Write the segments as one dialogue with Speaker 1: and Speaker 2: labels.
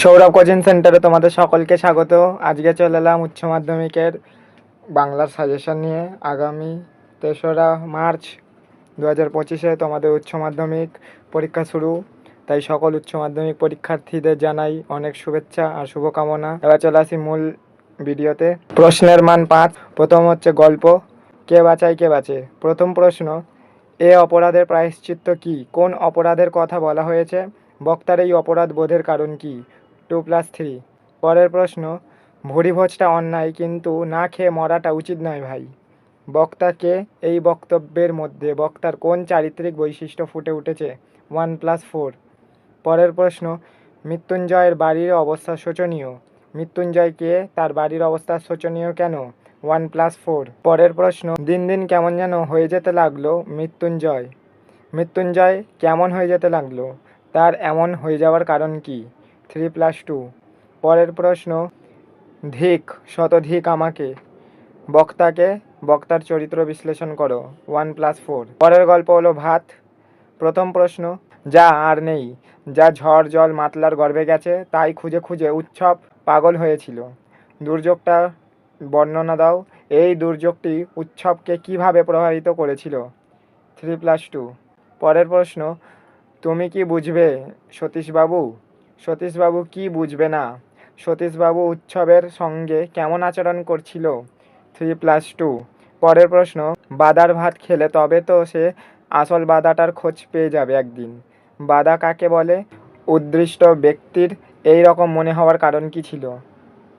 Speaker 1: Sourav coaching সেন্টারে তোমাদের সকলকে স্বাগত। আজকে চলে এলাম উচ্চ মাধ্যমিকের বাংলার সাজেশন নিয়ে। আগামী 3রা মার্চ 2025-এ তোমাদের উচ্চ মাধ্যমিক পরীক্ষা শুরু। তাই সকল উচ্চ মাধ্যমিক পরীক্ষার্থীদের জানাই অনেক শুভেচ্ছা আর শুভকামনা। এবার চলে আসি মূল ভিডিওতে। প্রশ্নের মান 5। প্রথম হচ্ছে গল্প, কে বাঁচায় কে বাঁচে। প্রথম প্রশ্ন, এ অপরাধের প্রায়শ্চিত্ত কী? কোন অপরাধের কথা বলা হয়েছে? বক্তার এই অপরাধ বোধের কারণ কী? 2+3। পরের প্রশ্ন, ভুরিভোজটা অন্যায়, কিন্তু না খেয়ে মরাটা উচিত নয় ভাই। বক্তাকে এই বক্তব্যের মধ্যে বক্তার কোন চারিত্রিক বৈশিষ্ট্য ফুটে উঠেছে? 1+4। পরের প্রশ্ন, মৃত্যুঞ্জয়ের বাড়ির অবস্থা শোচনীয়। মৃত্যুঞ্জয়কে তার বাড়ির অবস্থা শোচনীয় কেন? 1+4। পরের প্রশ্ন, দিন দিন কেমন যেন হয়ে যেতে লাগলো মৃত্যুঞ্জয়। মৃত্যুঞ্জয় কেমন হয়ে যেতে লাগলো? তার এমন হয়ে যাওয়ার কারণ কি? 3+2। পরের প্রশ্ন, ধিক শতধিক আমাকে। বক্তার চরিত্র বিশ্লেষণ করো। 1+4। পরের গল্প হলো ভাত। প্রথম প্রশ্ন, যা আর নেই, যা ঝড় জল মাতলার গর্ভে গেছে, তাই খুঁজে খুঁজে উৎসব পাগল হয়েছিল। দুর্যোগটা বর্ণনা দাও। এই দুর্যোগটি উৎসবকে কিভাবে প্রভাবিত করেছিল? 3+2। পরের প্রশ্ন, তুমি কি বুঝবে সতীশবাবু? সতীশবাবু কি বুঝবে না? সতীশবাবু উৎসবের সঙ্গে কেমন আচরণ করছিল? 3+2। পরের প্রশ্ন, বাদার ভাত খেলে তবে তো সে আসল বাদাটার খোঁজ পেয়ে যাবে একদিন। বাদা কাকে বলে? উদ্দৃষ্ট ব্যক্তির এই রকম মনে হওয়ার কারণ কি ছিল?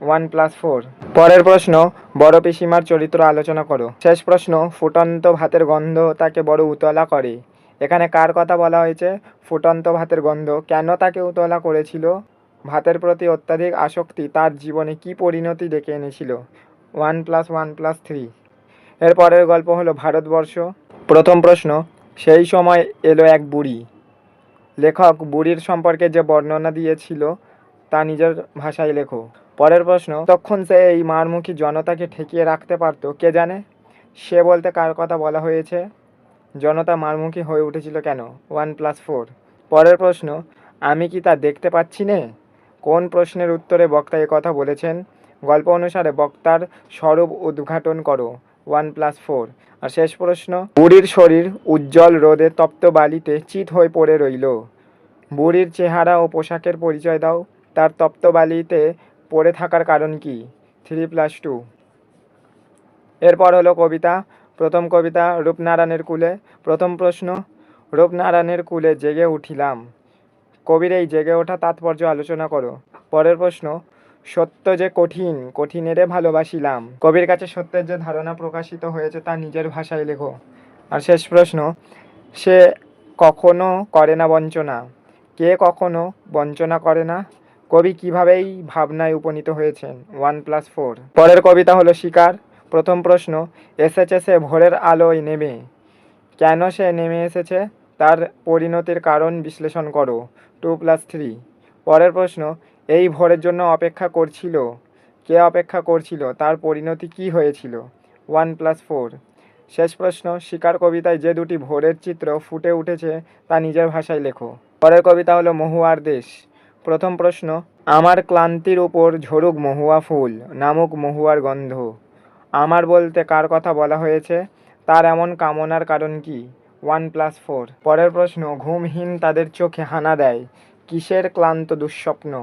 Speaker 1: 1+4। পরের প্রশ্ন, বড় পিসিমার চরিত্র আলোচনা করো। শেষ প্রশ্ন, ফুটন্ত ভাতের গন্ধ তাকে বড় উতলা করে। এখানে কার কথা বলা হয়েছে? ফুটন্ত ভাতের গন্ধ কেন তাকে উতলা করেছিল? ভাতের প্রতি অত্যাধিক আসক্তি তার জীবনে কি পরিণতি ডেকে এনেছিল? 1+1+3। এর পরের গল্প হলো ভারতবর্ষ। প্রথম প্রশ্ন, সেই সময় এলো এক বুড়ি। লেখক বুড়ির সম্পর্কে যে বর্ণনা দিয়েছিল তা নিজের ভাষায় লেখো। পরের প্রশ্ন, তখন সে এই মারমুখী জনতাকে ঠেকিয়ে রাখতে পারত, কে জানে? সে বলতে কার কথা বলা হয়েছে? জনতা মারমুখী হয়ে উঠেছিল কেন? 1+4। পরের প্রশ্ন, আমি কি তা দেখতে পাচ্ছি নে? কোন প্রশ্নের উত্তরে বক্তা কথা বলেছেন? গল্প অনুসারে বক্তার স্বরূপ উদ্ঘাটন করো। 1+4। আর শেষ প্রশ্ন, বুড়ির শরীর উজ্জ্বল রোদে তপ্ত বালিতে চিত হয়ে পড়ে রইল। বুড়ির চেহারা ও পোশাকের পরিচয় দাও। তার তপ্ত বালিতে পড়ে থাকার কারণ কি? 3+2। এরপর হলো কবিতা। প্রথম কবিতা, রূপনারায়ণের কূলে। প্রথম প্রশ্ন, রূপনারায়ণের কূলে জেগে উঠিলাম। কবির এই জেগে ওঠা তাৎপর্য আলোচনা করো। পরের প্রশ্ন, সত্য যে কঠিন, কঠিনেরে ভালোবাসিলাম। কবির কাছে সত্যের যে ধারণা প্রকাশিত হয়েছে তা নিজের ভাষায় লেখো। আর শেষ প্রশ্ন, সে কখনো করে না বঞ্চনা। কে কখনো বঞ্চনা করে না? কবি কিভাবে এই ভাবনায় উপনীত হয়েছেন? 1+4। পরের কবিতা হলো শিকার। প্রথম প্রশ্ন, এসেছে সে ভোরের আলোয় নেমে। কেন সে নেমে এসেছে? তার পরিণতির কারণ বিশ্লেষণ করো। 2+3। পরের প্রশ্ন, এই ভোরের জন্য অপেক্ষা করছিল। কে অপেক্ষা করছিল? তার পরিণতি কি হয়েছিল? 1+4। শেষ প্রশ্ন, শিকার কবিতায় যে দুটি ভোরের চিত্র ফুটে উঠেছে তা নিজের ভাষায় লেখো। পরের কবিতা হলো মহুয়ার দেশ। প্রথম প্রশ্ন, আমার ক্লান্তির উপর ঝরুক মহুয়া ফুল, নামুক মহুয়ার গন্ধ। আমার বলতে কার কথা বলা হয়েছে? তার এমন কামনার কারণ কি? 1+4। পরের প্রশ্ন, ঘুমহীন তাদের চোখে হানা দেয়, কিসের ক্লান্ত দুঃস্বপ্ন?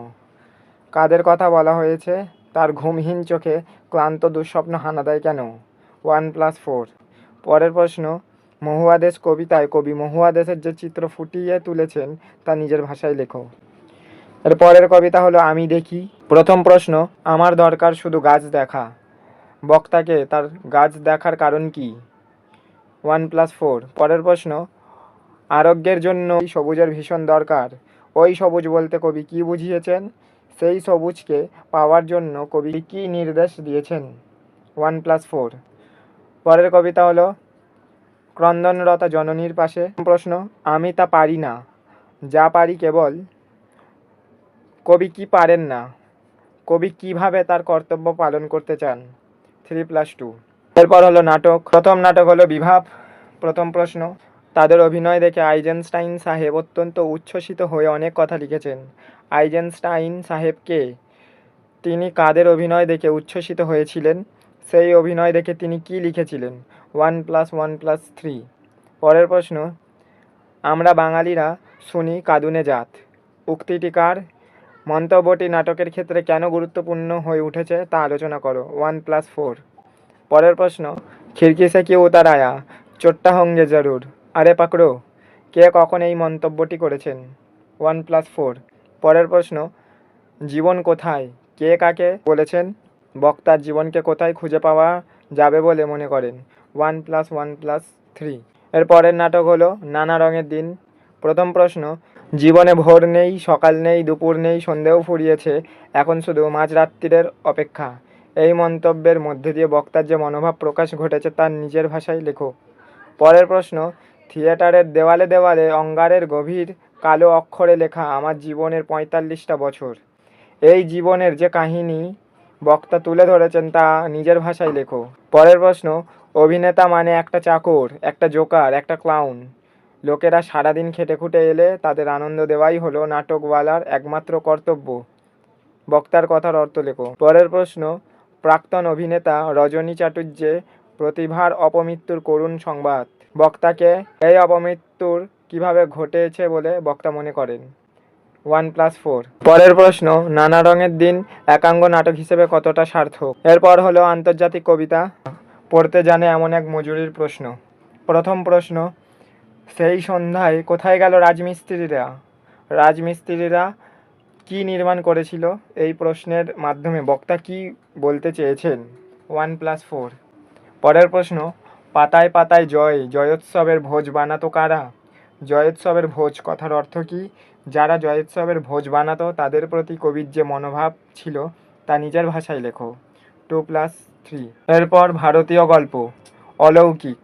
Speaker 1: কাদের কথা বলা হয়েছে? তার ঘুমহীন চোখে ক্লান্ত দুঃস্বপ্ন হানা দেয় কেন? 1+4। পরের প্রশ্ন, মহুয়া দেশ কবিতায় কবি মহুয়া দেশের যে চিত্র ফুটিয়ে তুলেছেন তা নিজের ভাষায় লেখো। এর পরের কবিতা হলো আমি দেখি। প্রথম প্রশ্ন, আমার দরকার শুধু গাছ দেখা। বক্তাকে তার গাছ দেখার কারণ কি? 1+4। পরের প্রশ্ন, আরোগ্যের জন্য সবুজের ভীষণ দরকার। ওই সবুজ বলতে কবি কি বুঝিয়েছেন? সেই সবুজকে পাওয়ার জন্য কবি কি নির্দেশ দিয়েছেন? 1+4। পরের কবিতা হলো ক্রন্দনরতা জননীর পাশে। প্রশ্ন, আমি তা পারি না, যা পারি কেবল। কবি কি পারেন না? কবি কিভাবে তার কর্তব্য পালন করতে চান? 3+2। এরপর হলো নাটক। প্রথম নাটক হলো বিভাব। প্রথম প্রশ্ন, তাদের অভিনয় দেখে আইজেনস্টাইন সাহেব অত্যন্ত উচ্ছ্বসিত হয়ে অনেক কথা লিখেছেন। আইজেনস্টাইন সাহেব কে? তিনি কাদের অভিনয় দেখে উচ্ছ্বসিত হয়েছিলেন? সেই অভিনয় দেখে তিনি কি লিখেছিলেন? 1+1+3। পরের প্রশ্ন, আমরা বাঙালিরা শুনি কাঁদুনে জাত, উক্তিটি কার? মন্তব্যটি নাটকের ক্ষেত্রে কেন গুরুত্বপূর্ণ হয়ে উঠেছে তা আলোচনা করো। 1+4। পরের প্রশ্ন, খিড়কি সে কি উতার আয়া, চোট্টা হোঙ্গে জরুর, আরে পাকড়ো, কে কখন এই মন্তব্যটি করেছেন? 1+4। পরের প্রশ্ন, জীবন কোথায়, কে কাকে বলেছেন? বক্তার জীবনকে কোথায় খুঁজে পাওয়া যাবে বলে মনে করেন? 1+1+3। এর পরের নাটক হলো নানা রঙের দিন। প্রথম প্রশ্ন, জীবনে ভোর নেই, সকাল নেই, দুপুর নেই, সন্ধেও ফুরিয়েছে, এখন শুধু মাঝরাত্রিরের অপেক্ষা। এই মন্তব্যের মধ্যে দিয়ে বক্তার যে মনোভাব প্রকাশ ঘটেছে তার নিজের ভাষায় লেখো। পরের প্রশ্ন, থিয়েটারের দেওয়ালে দেওয়ালে অঙ্গারের গভীর কালো অক্ষরে লেখা আমার জীবনের 45টা বছর। এই জীবনের যে কাহিনী বক্তা তুলে ধরেছেন তা নিজের ভাষায় লেখো। পরের প্রশ্ন, অভিনেতা মানে একটা চাকর, একটা জোকার, একটা ক্লাউন। লোকেরা সারাদিন খেটে খুঁটে এলে তাদের আনন্দ দেওয়াই হলো নাটকওয়ালার একমাত্র কর্তব্য। বক্তার কথার অর্থ লেখো। পরের প্রশ্ন, প্রাক্তন অভিনেতা রজনী চাটুর্যে প্রতিভার অপমৃত্যুর করুণ সংবাদ। বক্তাকে এই অপমৃত্যুর কিভাবে ঘটেছে বলে বক্তা মনে করেন? 1+4। পরের প্রশ্ন, নানা রঙের দিন একাঙ্গ নাটক হিসেবে কতটা সার্থক? এরপর হলো আন্তর্জাতিক কবিতা পড়তে জানে এমন এক মজুরির প্রশ্ন। প্রথম প্রশ্ন, সেই সন্ধ্যায় কোথায় গেল রাজমিস্ত্রিরা? রাজমিস্ত্রিরা কি নির্মাণ করেছিল? এই প্রশ্নের মাধ্যমে বক্তা কি বলতে চেয়েছেন? 1+4। পরের প্রশ্ন, পাতায় পাতায় জয়, জয়োৎসবের ভোজ বানাতো কারা? জয়োৎসবের ভোজ কথার অর্থ কি? যারা জয়োৎসবের ভোজ বানাতো তাদের প্রতি কবির যে মনোভাব ছিল তা নিজের ভাষায় লেখো। 2+3। এরপর ভারতীয় গল্প অলৌকিক।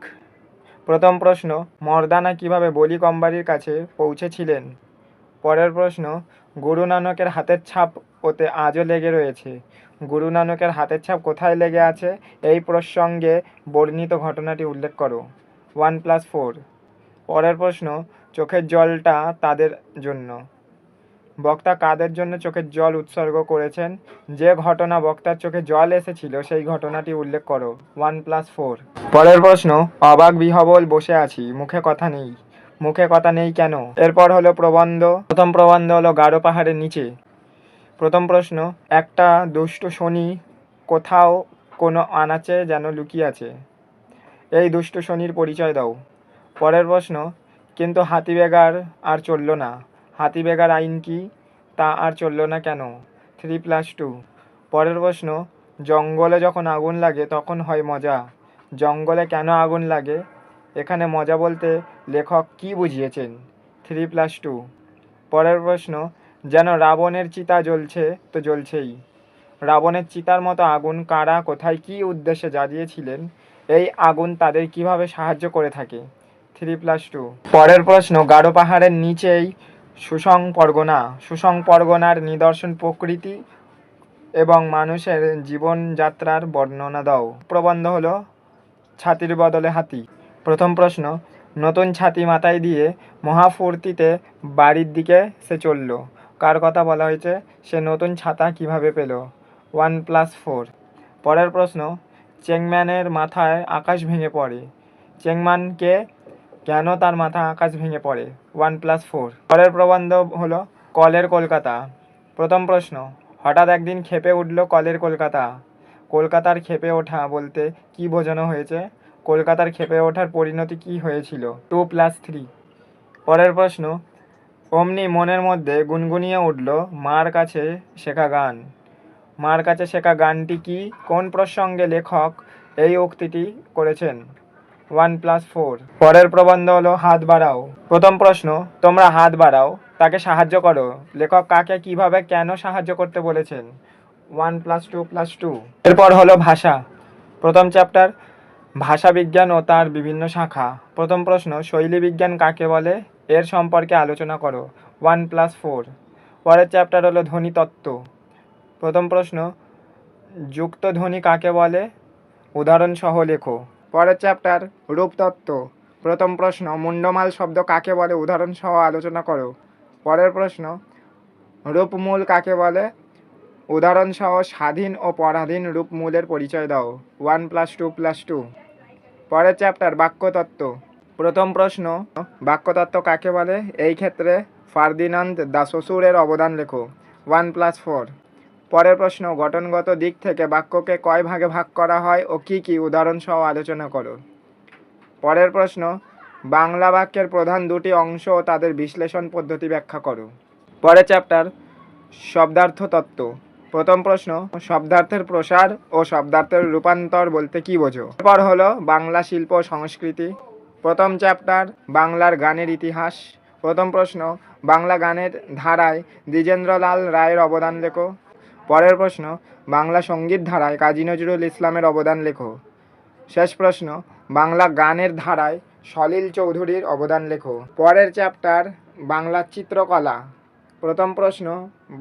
Speaker 1: প্রথম প্রশ্ন, মর্দানা কিভাবে বলি কম্বারির কাছে পৌঁছেছিলেন? পরের প্রশ্ন, গুরু নানকের হাতের ছাপ ওতে আজও লেগে রয়েছে। গুরু নানকের হাতের ছাপ কোথায় লেগে আছে এই প্রসঙ্গে বর্ণিত ঘটনাটি উল্লেখ করো। 1+4। পরের প্রশ্ন, চোখের জলটা তাদের জন্য। বক্তা কাদের জন্য চোখের জল উৎসর্গ করেছেন? যে ঘটনা বক্তার চোখে জল এসেছিল সেই ঘটনাটি উল্লেখ করো। 1+4। পরের প্রশ্ন, অবাক বিহবল বসে আছি, মুখে কথা নেই। মুখে কথা নেই কেন? এরপর হলো প্রবন্ধ। প্রথম প্রবন্ধ হলো গাঢ় পাহাড়ের নিচে। প্রথম প্রশ্ন, একটা দুষ্ট শনি কোথাও কোনো আনাচে যেন লুকিয়ে আছে। এই দুষ্ট শনির পরিচয় দাও। পরের প্রশ্ন, কিন্তু হাতিবেগার আর চলল না। হাতিবেগার আইন কি? তা আর চলল না কেন? 3+2। পরের প্রশ্ন, জঙ্গলে যখন আগুন লাগে তখন হয় মজা। জঙ্গলে কেন আগুন লাগে? এখানে মজা বলতে লেখক কি বুঝিয়েছেন? 3+2। পরের প্রশ্ন, যেন রাবণের চিতা জ্বলছে তো জ্বলছেই। রাবণের চিতার মতো আগুন কারা কোথায় কী উদ্দেশ্যে জ্বালিয়েছিলেন? এই আগুন তাদের কিভাবে সাহায্য করে থাকে? 3+2। পরের প্রশ্ন, গাঢ় পাহাড়ের নিচেই সুসং পরগনা। সুসং পরগনার নিদর্শন প্রকৃতি এবং মানুষের জীবনযাত্রার বর্ণনা দাও। প্রবন্ধ হলো ছাতির বদলে হাতি। প্রথম প্রশ্ন, নতুন ছাতি মাথায় দিয়ে মহাফুর্তিতে বাড়ির দিকে সে চলল। কার কথা বলা হয়েছে? সে নতুন ছাতা কিভাবে পেল? 1+4। পরের প্রশ্ন, চেংম্যানের মাথায় আকাশ ভেঙে পড়ে। চেংম্যান কে? কেন তার মাথা আকাশ ভেঙে পড়ে? 1+4। পরের প্রবন্ধ হলো কলের কলকাতা। প্রথম প্রশ্ন, হঠাৎ একদিন ক্ষেপে উঠল কলের কলকাতা। কলকাতার ক্ষেপে ওঠা বলতে কি বোঝানো হয়েছে? কলকাতার ক্ষেপে ওঠার পরিণতি কি হয়েছিল? 2+3। পরের প্রশ্ন, অমনি মনের মধ্যে গুনগুনিয়ে উঠল মার কাছে শেখা গান। মার কাছে শেখা গানটি কি? কোন প্রসঙ্গে লেখক এই উক্তিটি করেছেন? 1+4। পরের প্রবন্ধ হলো হাত বাড়াও। প্রথম প্রশ্ন, তোমরা হাত বাড়াও, তাকে সাহায্য করো। লেখক কাকে কিভাবে কেন সাহায্য করতে বলেছেন? 1+2+2। এরপর হলো ভাষা। প্রথম চ্যাপ্টার ভাষা বিজ্ঞান ও তার বিভিন্ন শাখা। প্রথম প্রশ্ন, শৈলী বিজ্ঞান কাকে বলে? এর সম্পর্কে আলোচনা করো। 1+4। পরের চ্যাপ্টার হলো ধ্বনিতত্ত্ব। প্রথম প্রশ্ন, যুক্তধ্বনি কাকে বলে? উদাহরণ সহ লেখো। পরের চ্যাপ্টার রূপতত্ত্ব। প্রথম প্রশ্ন, মুন্ডমাল শব্দ কাকে বলে উদাহরণ সহ আলোচনা করো। পরের প্রশ্ন, রূপমূল কাকে বলে উদাহরণ সহ স্বাধীন ও পরাধীন রূপমূলের পরিচয় দাও। 1+2+2। পরের চ্যাপ্টার, বাক্যতত্ত্ব। প্রথম প্রশ্ন, বাক্যতত্ত্ব কাকে বলে? এই ক্ষেত্রে ফার্দিনান্দ দা শ্বশুরের অবদান লেখো। 1+4। পরের প্রশ্ন, গঠনগত দিক থেকে বাক্যকে কয় ভাগে ভাগ করা হয় ও কি কি উদাহরণ সহ আলোচনা করো। পরের প্রশ্ন, বাংলা বাক্যের প্রধান দুটি অংশ ও তাদের বিশ্লেষণ পদ্ধতি ব্যাখ্যা করো। পরের চ্যাপ্টার, শব্দার্থ তত্ত্ব। প্রথম প্রশ্ন, শব্দার্থের প্রসার ও শব্দার্থের রূপান্তর বলতে কি বোঝো? এরপর হলো বাংলা শিল্প ও সংস্কৃতি। প্রথম চ্যাপ্টার, বাংলার গানের ইতিহাস। প্রথম প্রশ্ন, বাংলা গানের ধারায় দ্বিজেন্দ্রলাল রায়ের অবদান লেখো। পরের প্রশ্ন, বাংলা সঙ্গীত ধারায় কাজী নজরুল ইসলামের অবদান লেখো। শেষ প্রশ্ন, বাংলা গানের ধারায় সলিল চৌধুরীর অবদান লেখো। পরের চ্যাপ্টার, বাংলা চিত্রকলা। প্রথম প্রশ্ন,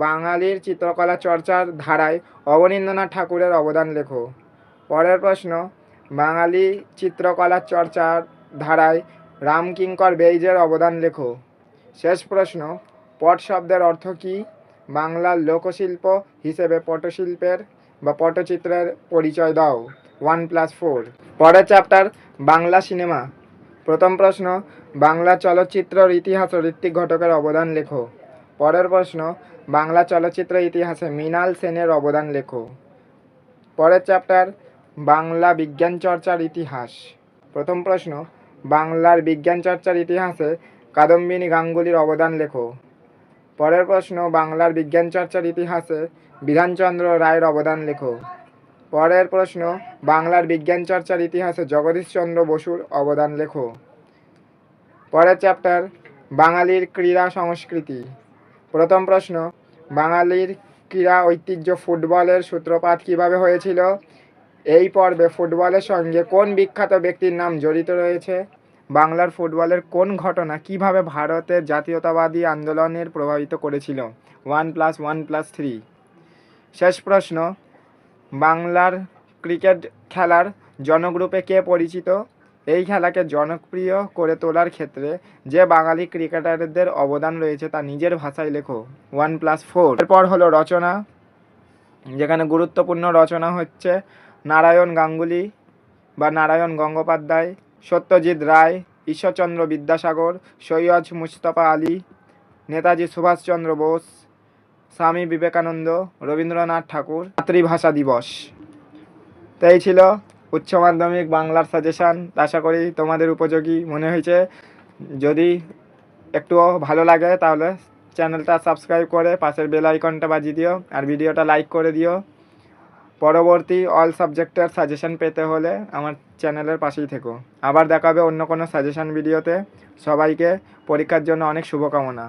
Speaker 1: বাঙালির চিত্রকলা চর্চার ধারায় অবনীন্দ্রনাথ ঠাকুরের অবদান লেখো। পরের প্রশ্ন, বাঙালি চিত্রকলা চর্চার ধারায় রামকিঙ্কর বেইজের অবদান লেখো। শেষ প্রশ্ন, পট শব্দের অর্থ কী? বাংলার লোকশিল্প হিসেবে পটশিল্পের বা পটচিত্রের পরিচয় দাও। 1+4। পরের চ্যাপ্টার, বাংলা সিনেমা। প্রথম প্রশ্ন, বাংলা চলচ্চিত্রের ইতিহাসে ঋত্বিক ঘটকের অবদান লেখো। পরের প্রশ্ন, বাংলা চলচ্চিত্রের ইতিহাসে মৃণাল সেনের অবদান লেখো। পরের চ্যাপ্টার, বাংলা বিজ্ঞান চর্চার ইতিহাস। প্রথম প্রশ্ন, বাংলার বিজ্ঞান চর্চার ইতিহাসে কাদম্বিনী গাঙ্গুলির অবদান লেখো। পরের প্রশ্ন, বাংলার বিজ্ঞান চর্চার ইতিহাসে বিধানচন্দ্র রায়ের অবদান লেখো। পরের প্রশ্ন, বাংলার বিজ্ঞান চর্চার ইতিহাসে জগদীশচন্দ্র বসুর অবদান লেখো। পরের চ্যাপ্টার, বাঙালির ক্রীড়া সংস্কৃতি। প্রথম প্রশ্ন, বাঙালির ক্রীড়া ঐতিহ্য ফুটবলের সূত্রপাত কিভাবে হয়েছিল? এই পর্বে ফুটবলের সঙ্গে কোন বিখ্যাত ব্যক্তির নাম জড়িত রয়েছে? বাংলার ফুটবলের কোন ঘটনা কিভাবে ভারতের জাতীয়তাবাদী আন্দোলনের প্রভাবিত করেছিল? 1+1+3। শেষ প্রশ্ন, বাংলার ক্রিকেট খেলার জনকরূপে কে পরিচিত? এই খেলাকে জনপ্রিয় করে তোলার ক্ষেত্রে যে বাঙালি ক্রিকেটারদের অবদান রয়েছে তা নিজের ভাষায় লেখো। 1+4। এরপর হলো রচনা, যেখানে গুরুত্বপূর্ণ রচনা হচ্ছে নারায়ণ গাঙ্গুলি বা নারায়ণ গঙ্গোপাধ্যায়, সত্যজিৎ রায়, ঈশ্বরচন্দ্র বিদ্যাসাগর, সৈয়দ মুস্তফা আলী, নেতাজি সুভাষচন্দ্র বোস, স্বামী বিবেকানন্দ, রবীন্দ্রনাথ ঠাকুর। মাতৃভাষা দিবস। তো এই ছিল উচ্চ মাধ্যমিক বাংলার সাজেশান। আশা করি তোমাদের উপযোগী মনে হয়েছে। যদি একটুও ভালো লাগে তাহলে চ্যানেলটা সাবস্ক্রাইব করে পাশের বেল আইকনটা বাজিয়ে দিও আর ভিডিওটা লাইক করে দিও। পরবর্তী অল সাবজেক্টের সাজেশান পেতে হলে আমার চ্যানেলের পাশেই থেকো। আবার দেখা হবে অন্য কোনো সাজেশান ভিডিওতে। সবাইকে পরীক্ষার জন্য অনেক শুভকামনা।